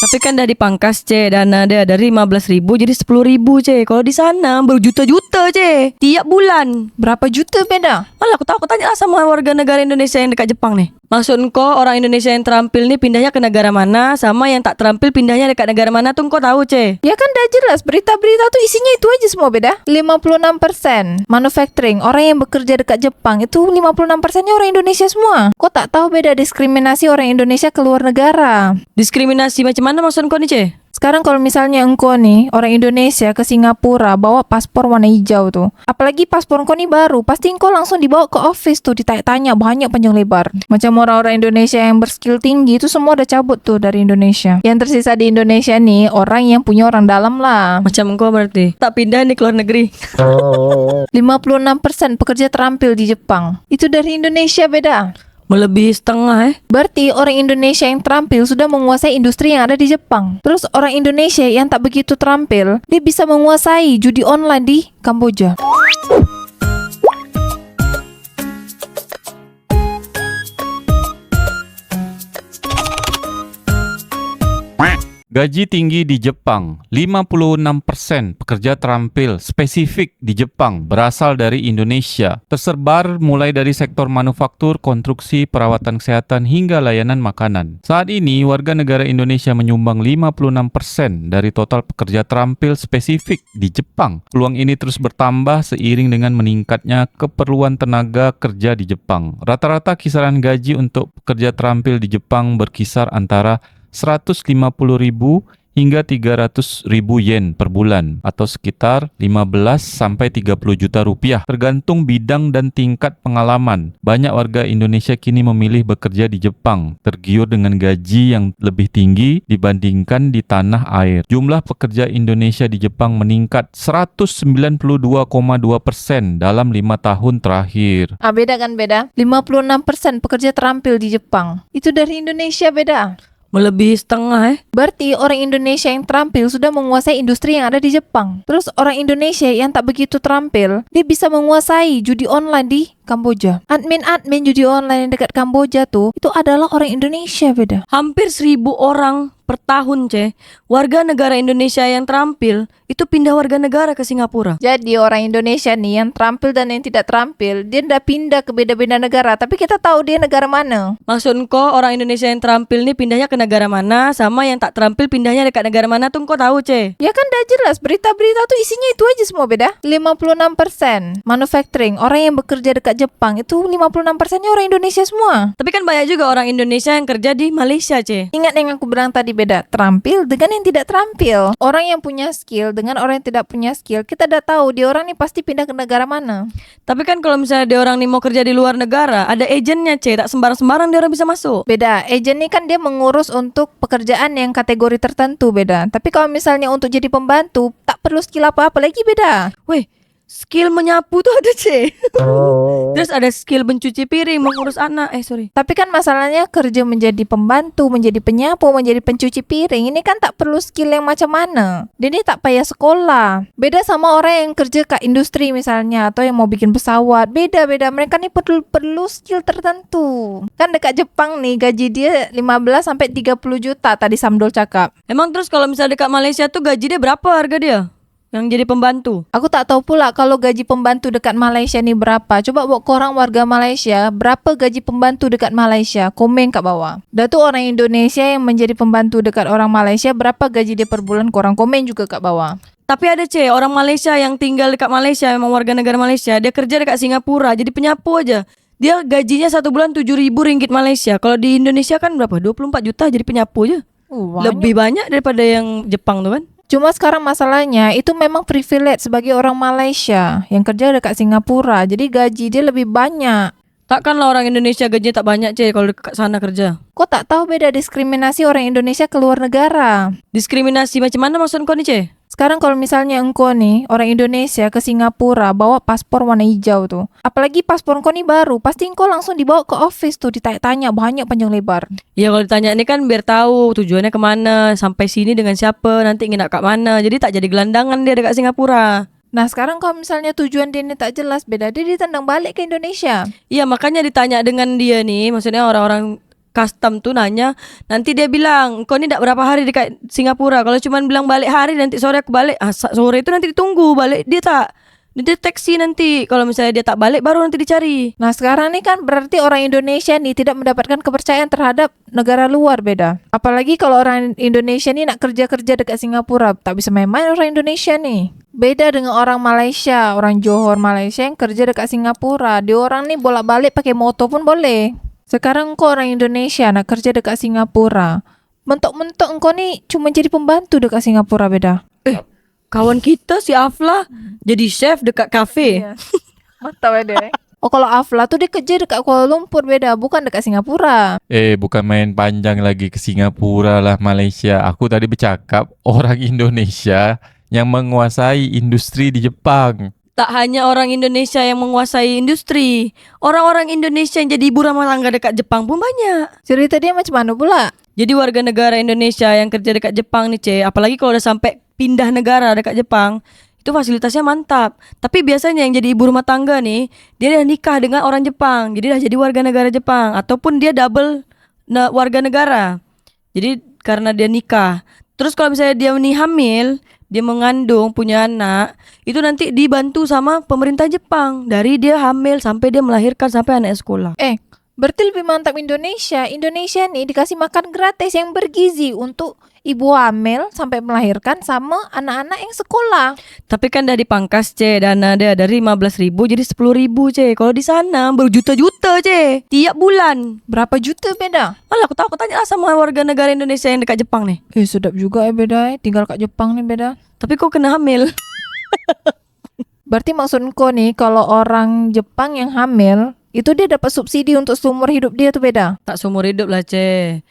Tapi kan dah dipangkas dana dia dari 15.000 jadi 10.000 Kalau di sana berjuta-juta tiap bulan. Berapa juta beda? Malah aku tahu, aku tanya lah sama warga negara Indonesia yang dekat Jepang nih. Maksud kau orang Indonesia yang terampil nih pindahnya ke negara mana, sama yang tak terampil pindahnya dekat negara mana tuh kau tahu Ya kan dah jelas, berita-berita tuh isinya itu aja semua beda. 56% manufacturing, orang yang bekerja dekat Jepang itu 56%-nya orang Indonesia semua. Kok tak tahu beda diskriminasi orang Indonesia keluar negara? Diskriminasi macam mana maksud kau nih Sekarang kalau misalnya engkau nih orang Indonesia ke Singapura bawa paspor warna hijau tuh, apalagi paspor engkau nih baru, pasti engkau langsung dibawa ke office tuh, ditanya-tanya banyak panjang lebar. Macam orang-orang Indonesia yang berskill tinggi itu semua udah cabut tuh dari Indonesia. Yang tersisa di Indonesia nih orang yang punya orang dalam lah. Macam kau berarti tak pindah nih keluar negeri. 56% pekerja terampil di Jepang itu dari Indonesia beda. Melebihi setengah Berarti orang Indonesia yang terampil sudah menguasai industri yang ada di Jepang. Terus orang Indonesia yang tak begitu terampil, dia bisa menguasai judi online di Kamboja. Gaji tinggi di Jepang, 56% pekerja terampil spesifik di Jepang berasal dari Indonesia, tersebar mulai dari sektor manufaktur, konstruksi, perawatan kesehatan hingga layanan makanan. Saat ini, warga negara Indonesia menyumbang 56% dari total pekerja terampil spesifik di Jepang. Peluang ini terus bertambah seiring dengan meningkatnya keperluan tenaga kerja di Jepang. Rata-rata kisaran gaji untuk pekerja terampil di Jepang berkisar antara 150.000 hingga 300.000 yen per bulan atau sekitar 15 sampai 30 juta rupiah tergantung bidang dan tingkat pengalaman. Banyak warga Indonesia kini memilih bekerja di Jepang, tergiur dengan gaji yang lebih tinggi dibandingkan di tanah air. Jumlah pekerja Indonesia di Jepang meningkat 192,2% dalam 5 tahun terakhir. Beda kan beda? 56% pekerja terampil di Jepang itu dari Indonesia beda. Melebihi setengah Berarti orang Indonesia yang terampil sudah menguasai industri yang ada di Jepang. Terus orang Indonesia yang tak begitu terampil, dia bisa menguasai judi online di Kamboja. Admin judi online yang dekat Kamboja tuh, itu adalah orang Indonesia beda. Hampir 1.000 orang per tahun warga negara Indonesia yang terampil itu pindah warga negara ke Singapura. Jadi orang Indonesia nih yang terampil dan yang tidak terampil, dia udah pindah ke beda-beda negara, tapi kita tahu dia negara mana. Maksud kau orang Indonesia yang terampil nih pindahnya ke negara mana, sama yang tak terampil pindahnya dekat negara mana tuh kau tahu Ya kan dah jelas, berita-berita tuh isinya itu aja semua beda. 56% manufacturing, orang yang bekerja dekat Jepang itu 56%-nya orang Indonesia semua. Tapi kan banyak juga orang Indonesia yang kerja di Malaysia Ingat yang aku bilang tadi beda, terampil dengan yang tidak terampil. Orang yang punya skill dengan orang yang tidak punya skill, kita udah tahu dia orang nih pasti pindah ke negara mana. Tapi kan kalau misalnya dia orang nih mau kerja di luar negara, ada agennya tak sembarang-sembarang dia orang bisa masuk. Beda, agen nih kan dia mengurus untuk pekerjaan yang kategori tertentu beda. Tapi kalau misalnya untuk jadi pembantu, tak perlu skill apa-apa lagi beda. Weh, skill menyapu tuh ada Terus ada skill mencuci piring, mengurus anak. Tapi kan masalahnya kerja menjadi pembantu, menjadi penyapu, menjadi pencuci piring, ini kan tak perlu skill yang macam mana. Dia ini tak payah sekolah. Beda sama orang yang kerja ke industri misalnya, atau yang mau bikin pesawat. Beda-beda, mereka nih perlu skill tertentu. Kan dekat Jepang nih gaji dia 15 sampai 30 juta tadi Samdol cakap. Emang terus kalau misalnya dekat Malaysia tuh gaji dia berapa harga dia? Yang jadi pembantu. Aku tak tahu pula kalau gaji pembantu dekat Malaysia ni berapa. Coba buat korang warga Malaysia, berapa gaji pembantu dekat Malaysia? Komen kat bawah. Dah tu orang Indonesia yang menjadi pembantu dekat orang Malaysia, berapa gaji dia per bulan? Korang komen juga kat bawah. Tapi ada orang Malaysia yang tinggal dekat Malaysia, memang warga negara Malaysia, dia kerja dekat Singapura, jadi penyapu aja. Dia gajinya 1 bulan 7.000 ringgit Malaysia. Kalau di Indonesia kan berapa? 24 juta jadi penyapu aja. Lebih banyak daripada yang Jepang tuh kan. Cuma sekarang masalahnya itu memang privilege sebagai orang Malaysia yang kerja dekat Singapura. Jadi gaji dia lebih banyak. Takkanlah orang Indonesia gajinya tak banyak kalau dekat sana kerja. Kok tak tahu beda diskriminasi orang Indonesia keluar negara? Diskriminasi macam mana maksud kau nih Sekarang kalau misalnya engkau nih orang Indonesia ke Singapura bawa paspor warna hijau tuh, apalagi paspor engkau nih baru, pasti engkau langsung dibawa ke office tuh, ditanya-tanya banyak panjang lebar. Ya kalau ditanya ini kan biar tahu tujuannya kemana, sampai sini dengan siapa, nanti nginap kat mana. Jadi tak jadi gelandangan dia dekat Singapura. Nah sekarang kalau misalnya tujuan dia ini tak jelas, beda dia ditendang balik ke Indonesia. Iya makanya ditanya dengan dia nih, maksudnya orang-orang custom tuh nanya, nanti dia bilang, kau ini berapa hari dekat Singapura. Kalau cuman bilang balik hari, nanti sore aku balik. Sore itu nanti ditunggu balik, dia tak dideteksi nanti. Kalau misalnya dia tak balik, baru nanti dicari. Nah sekarang nih kan berarti orang Indonesia nih tidak mendapatkan kepercayaan terhadap negara luar beda. Apalagi kalau orang Indonesia nih nak kerja-kerja dekat Singapura, tak bisa main-main orang Indonesia nih. Beda dengan orang Malaysia, orang Johor Malaysia yang kerja dekat Singapura. Dia orang nih bolak-balik pakai motor pun boleh. Sekarang kau orang Indonesia nak kerja dekat Singapura, mentok-mentok engkau nih cuma jadi pembantu dekat Singapura beda. Kawan kita si Afla jadi chef dekat kafe. Iya. Mantap beda. Oh kalau Afla tuh dia kerja dekat Kuala Lumpur beda, bukan dekat Singapura. Bukan main panjang lagi ke Singapura lah Malaysia. Aku tadi bercakap orang Indonesia yang menguasai industri di Jepang. Tak hanya orang Indonesia yang menguasai industri, orang-orang Indonesia yang jadi ibu rumah tangga dekat Jepang pun banyak. Cerita dia macam mana pula? Jadi warga negara Indonesia yang kerja dekat Jepang nih apalagi kalau udah sampai pindah negara dekat Jepang, itu fasilitasnya mantap. Tapi biasanya yang jadi ibu rumah tangga nih, dia udah nikah dengan orang Jepang, jadi udah jadi warga negara Jepang, ataupun dia double warga negara. Jadi karena dia nikah. Terus kalau misalnya dia hamil, dia mengandung, punya anak, itu nanti dibantu sama pemerintah Jepang. Dari dia hamil sampai dia melahirkan sampai anak sekolah. Berarti lebih mantap Indonesia. Indonesia nih dikasih makan gratis yang bergizi untuk ibu hamil sampai melahirkan sama anak-anak yang sekolah. Tapi kan dah dipangkas dana dia dari 15.000 jadi 10.000 Kalau di sana berjuta-juta tiap bulan. Berapa juta beda? Alah aku tahu, aku tanya lah sama warga negara Indonesia yang dekat Jepang nih. Sedap juga beda tinggal kat Jepang nih beda. Tapi kok kena hamil? Berarti maksud kau nih kalau orang Jepang yang hamil itu dia dapat subsidi untuk seumur hidup dia tuh beda? Tak seumur hidup lah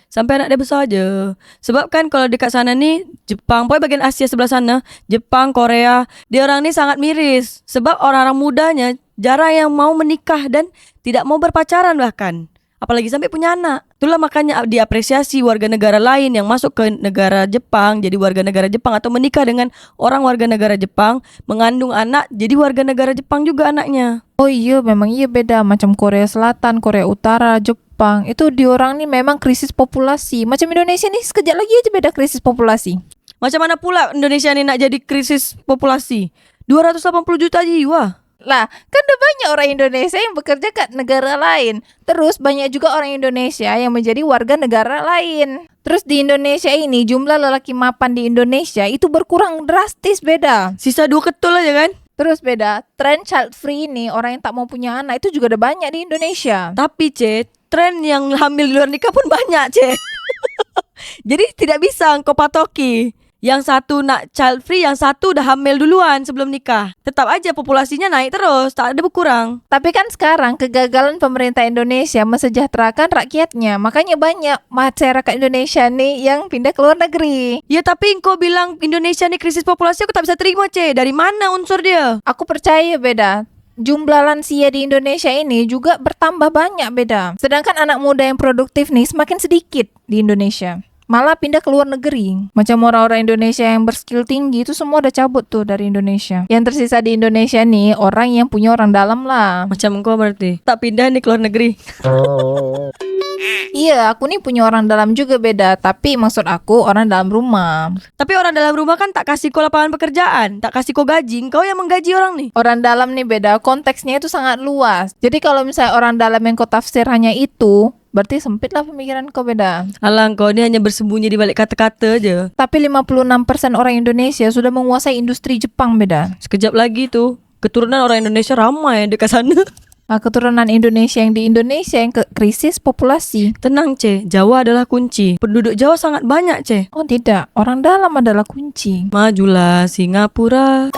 sampai anak dia besar aja. Sebab kan kalau dekat sana nih Jepang, pokoknya bagian Asia sebelah sana, Jepang, Korea, dia orang nih sangat miris. Sebab orang-orang mudanya jarang yang mau menikah dan tidak mau berpacaran bahkan. Apalagi sampai punya anak. Itulah makanya diapresiasi warga negara lain yang masuk ke negara Jepang, jadi warga negara Jepang, atau menikah dengan orang warga negara Jepang, mengandung anak, jadi warga negara Jepang juga anaknya. Oh iya, memang iya beda. Macam Korea Selatan, Korea Utara, Jepang, itu diorang nih memang krisis populasi. Macam Indonesia nih sekejap lagi aja beda krisis populasi. Macam mana pula Indonesia nih nak jadi krisis populasi? 280 juta jiwa. Lah, kan udah banyak orang Indonesia yang bekerja kat negara lain. Terus banyak juga orang Indonesia yang menjadi warga negara lain. Terus di Indonesia ini jumlah lelaki mapan di Indonesia itu berkurang drastis beda. Sisa 2 ketul aja kan? Terus beda, tren child free ini orang yang tak mau punya anak itu juga udah banyak di Indonesia. Tapi tren yang hamil di luar nikah pun banyak Jadi tidak bisa engkau patoki. Yang satu nak child free, yang satu udah hamil duluan sebelum nikah. Tetap aja populasinya naik terus, tak ada berkurang. Tapi kan sekarang kegagalan pemerintah Indonesia mensejahterakan rakyatnya. Makanya banyak masyarakat Indonesia nih yang pindah ke luar negeri. Ya tapi engkau bilang Indonesia nih krisis populasi, aku tak bisa terima Dari mana unsur dia? Aku percaya beda. Jumlah lansia di Indonesia ini juga bertambah banyak beda. Sedangkan anak muda yang produktif nih semakin sedikit di Indonesia. Malah pindah ke luar negeri. Macam orang-orang Indonesia yang berskill tinggi itu semua udah cabut tuh dari Indonesia. Yang tersisa di Indonesia nih orang yang punya orang dalam lah. Macam engkau berarti tak pindah nih ke luar negeri. Iya, aku nih punya orang dalam juga beda. Tapi maksud aku orang dalam rumah. Tapi orang dalam rumah kan tak kasih kau lapangan pekerjaan, tak kasih kau gaji, kau yang menggaji orang nih. Orang dalam nih beda, konteksnya itu sangat luas. Jadi kalau misalnya orang dalam yang kau tafsir hanya itu, berarti sempit lah pemikiran kau beda. Alah, kau ni hanya bersembunyi di balik kata-kata aja. Tapi 56% orang Indonesia sudah menguasai industri Jepang beda. Sekejap lagi tuh keturunan orang Indonesia ramai dekat sana. Keturunan Indonesia yang di Indonesia yang krisis populasi. Tenang Jawa adalah kunci. Penduduk Jawa sangat banyak Oh tidak, orang dalam adalah kunci. Majulah Singapura.